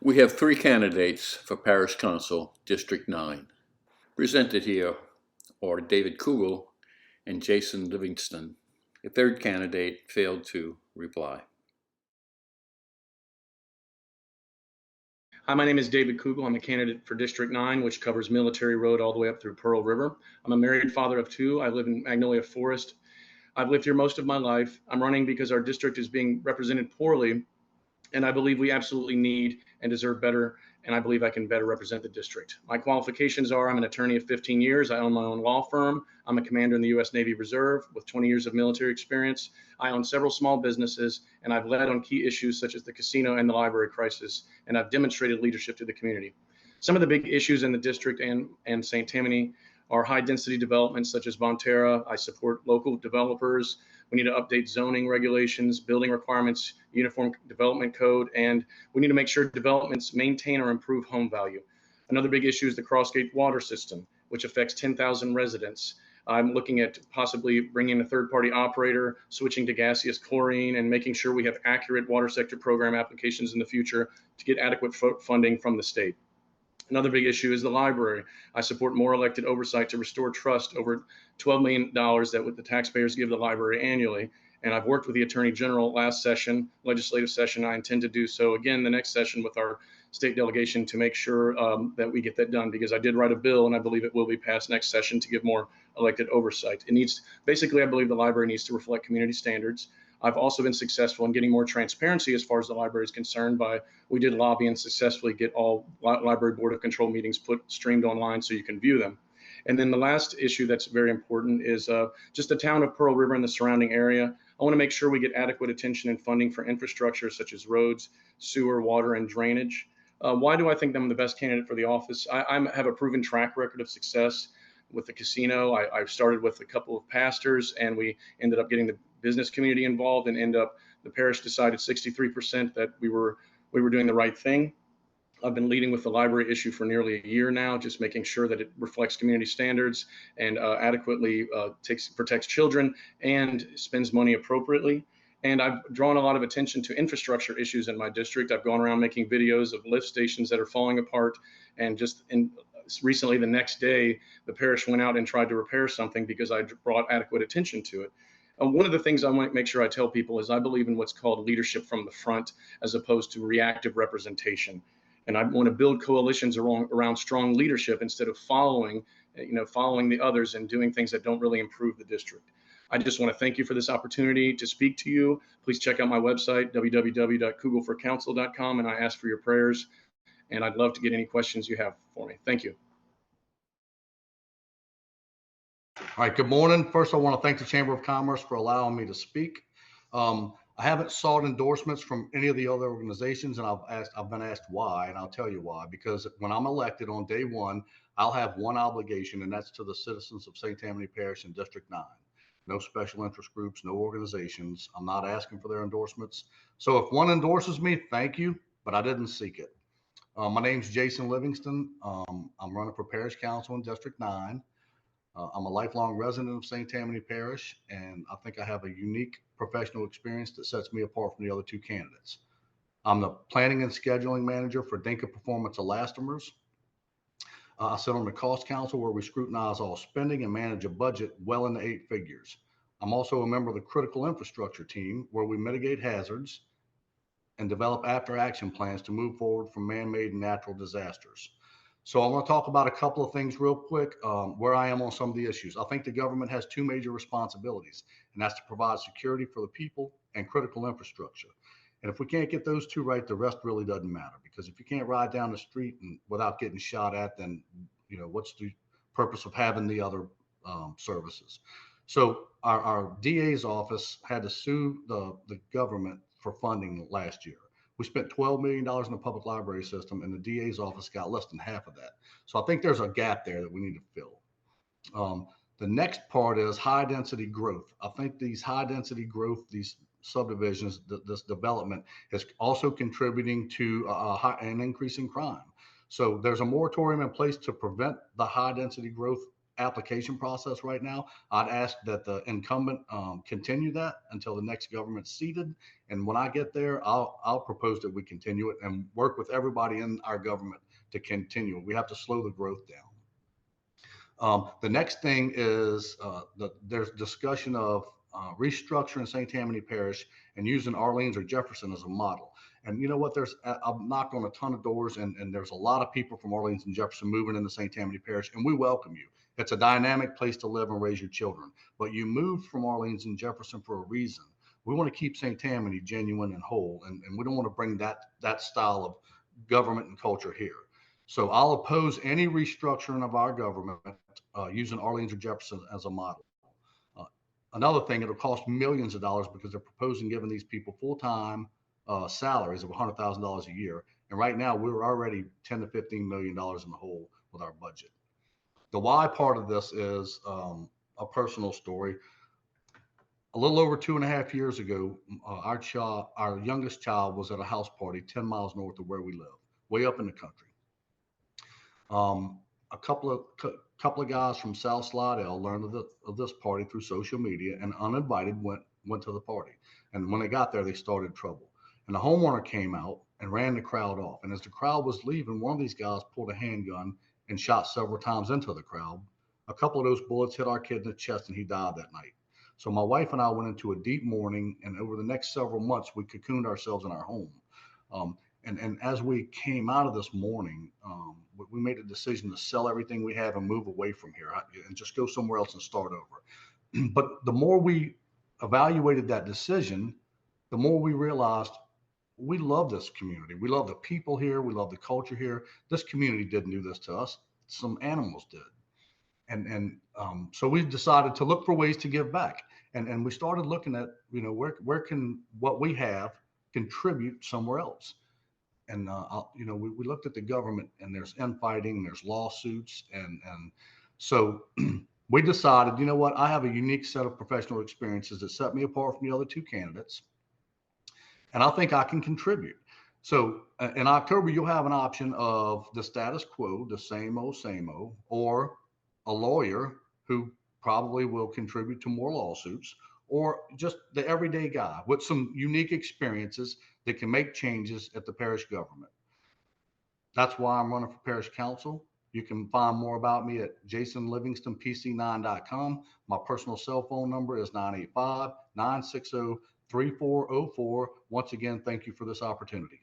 We have three candidates for Parish Council District 9. Presented here are David Cougle and Jason Livingston. A third candidate failed to reply. Hi, my name is David Cougle. I'm a candidate for District 9, which covers Military Road all the way up through Pearl River. I'm a married father of two. I live in Magnolia Forest. I've lived here most of my life. I'm running because our district is being represented poorly, and I believe we absolutely need and deserve better, and I believe I can better represent the district. My qualifications are: I'm an attorney of 15 years. I own my own law firm. I'm a commander in the U.S. Navy Reserve with 20 years of military experience. I own several small businesses, and I've led on key issues such as the casino and the library crisis, and I've demonstrated leadership to the community. Some of the big issues in the district and St. Tammany are high density developments such as Bonterra. I support local developers. We need to update zoning regulations, building requirements, uniform development code, and we need to make sure developments maintain or improve home value. Another big issue is the Crossgate water system, which affects 10,000 residents. I'm looking at possibly bringing a third-party operator, switching to gaseous chlorine, and making sure we have accurate water sector program applications in the future to get adequate funding from the state. Another big issue is the library. I support more elected oversight to restore trust, over $12 million that the taxpayers give the library annually. And I've worked with the Attorney General last session, legislative session. I intend to do so again the next session with our state delegation to make sure that we get that done, because I did write a bill and I believe it will be passed next session to give more elected oversight. It needs, basically, I believe the library needs to reflect community standards. I've also been successful in getting more transparency as far as the library is concerned. We did lobby and successfully get all library board of control meetings streamed online so you can view them. And then the last issue that's very important is just the town of Pearl River and the surrounding area. I want to make sure we get adequate attention and funding for infrastructure such as roads, sewer, water, and drainage. Why do I think I'm the best candidate for the office? I have a proven track record of success with the casino. I started with a couple of pastors, and we ended up getting the business community involved, and the parish decided 63% that we were doing the right thing. I've been leading with the library issue for nearly a year now, just making sure that it reflects community standards and adequately protects children and spends money appropriately. And I've drawn a lot of attention to infrastructure issues in my district. I've gone around making videos of lift stations that are falling apart, and recently, the next day, the parish went out and tried to repair something because I brought adequate attention to it. One of the things I want to make sure I tell people is I believe in what's called leadership from the front as opposed to reactive representation. And I want to build coalitions around strong leadership instead of following the others and doing things that don't really improve the district. I just want to thank you for this opportunity to speak to you. Please check out my website, www.cougleforcouncil.com, and I ask for your prayers. And I'd love to get any questions you have for me. Thank you. All right, good morning. First, I want to thank the Chamber of Commerce for allowing me to speak. I haven't sought endorsements from any of the other organizations, and I've been asked why, and I'll tell you why. Because when I'm elected on day one, I'll have one obligation, and that's to the citizens of St. Tammany Parish in District 9. No special interest groups, no organizations. I'm not asking for their endorsements. So if one endorses me, thank you, but I didn't seek it. My name's Jason Livingston. I'm running for Parish Council in District 9. I'm a lifelong resident of St. Tammany Parish, and I think I have a unique professional experience that sets me apart from the other two candidates. I'm the planning and scheduling manager for Dinka Performance Elastomers. I sit on the cost council where we scrutinize all spending and manage a budget well into 8 figures. I'm also a member of the critical infrastructure team where we mitigate hazards and develop after action plans to move forward from man-made and natural disasters. So I want to talk about a couple of things real quick, where I am on some of the issues. I think the government has two major responsibilities, and that's to provide security for the people and critical infrastructure. And if we can't get those two right, the rest really doesn't matter, because if you can't ride down the street without getting shot at, then what's the purpose of having the other services? So our DA's office had to sue the government for funding last year. We spent $12 million in the public library system, and the DA's office got less than half of that. So I think there's a gap there that we need to fill. The next part is high density growth. I think these high density growth, these subdivisions, this development is also contributing to an increase in crime. So there's a moratorium in place to prevent the high density growth application process right now. I'd ask that the incumbent continue that until the next government's seated. And when I get there, I'll propose that we continue it and work with everybody in our government to continue. We have to slow the growth down. The next thing is there's discussion of restructuring St. Tammany Parish and using Orleans or Jefferson as a model. And you know what? I've knocked on a ton of doors, and there's a lot of people from Orleans and Jefferson moving into St. Tammany Parish, and we welcome you. It's a dynamic place to live and raise your children. But you moved from Orleans and Jefferson for a reason. We want to keep St. Tammany genuine and whole, and we don't want to bring that style of government and culture here. So I'll oppose any restructuring of our government using Orleans or Jefferson as a model. Another thing, it'll cost millions of dollars because they're proposing giving these people full-time salaries of $100,000 a year. And right now we're already $10 to $15 million in the hole with our budget. The why part of this is a personal story. A little over 2.5 years ago, our youngest child was at a house party 10 miles north of where we live, way up in the country. A couple of guys from South Slidell learned of this party through social media and uninvited went to the party. And when they got there, they started trouble. And the homeowner came out and ran the crowd off. And as the crowd was leaving, one of these guys pulled a handgun and shot several times into the crowd. A couple of those bullets hit our kid in the chest, and he died that night. So my wife and I went into a deep mourning, and over the next several months, we cocooned ourselves in our home. And as we came out of this mourning, we made a decision to sell everything we have and move away from here and just go somewhere else and start over. But the more we evaluated that decision, the more we realized we love this community. We love the people here. We love the culture here. This community didn't do this to us. Some animals did. And so we decided to look for ways to give back. And we started looking at, where can what we have contribute somewhere else? And, we looked at the government, and there's infighting, there's lawsuits. And so we decided, you know what, I have a unique set of professional experiences that set me apart from the other two candidates. And I think I can contribute. So in October, you'll have an option of the status quo, the same old, or a lawyer who probably will contribute to more lawsuits, or just the everyday guy with some unique experiences that can make changes at the parish government. That's why I'm running for parish council. You can find more about me at jasonlivingstonpc9.com. My personal cell phone number is 985-960-3404. Once again, thank you for this opportunity.